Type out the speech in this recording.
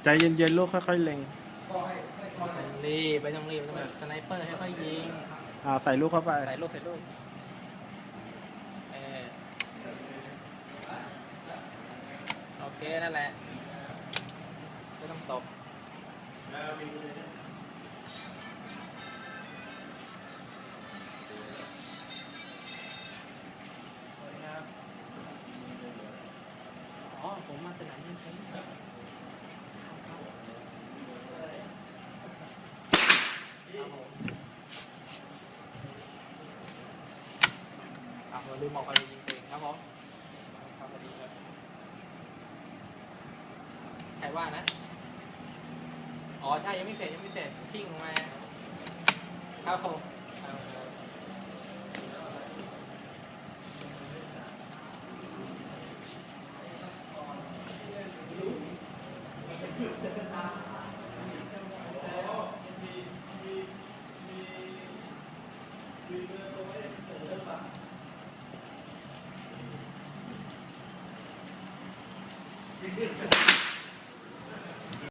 ใจเย็นๆลูกค่อยๆเล็งรีบไม่ต้องรีบต้องแบบสไนเปอร์ค่อยๆยิง ใส่ลูกเข้าไปใส่ลูกโอเคนั่นแหละไม่ต้องตบอ๋อผมมาสนามยิงปืนเราลืมบอกไปยิงปืนครับผมครับพอดีครับใครว่านะอ๋อใช่ยังไม่เสร็จชิ่งลงมาครับผมThank you.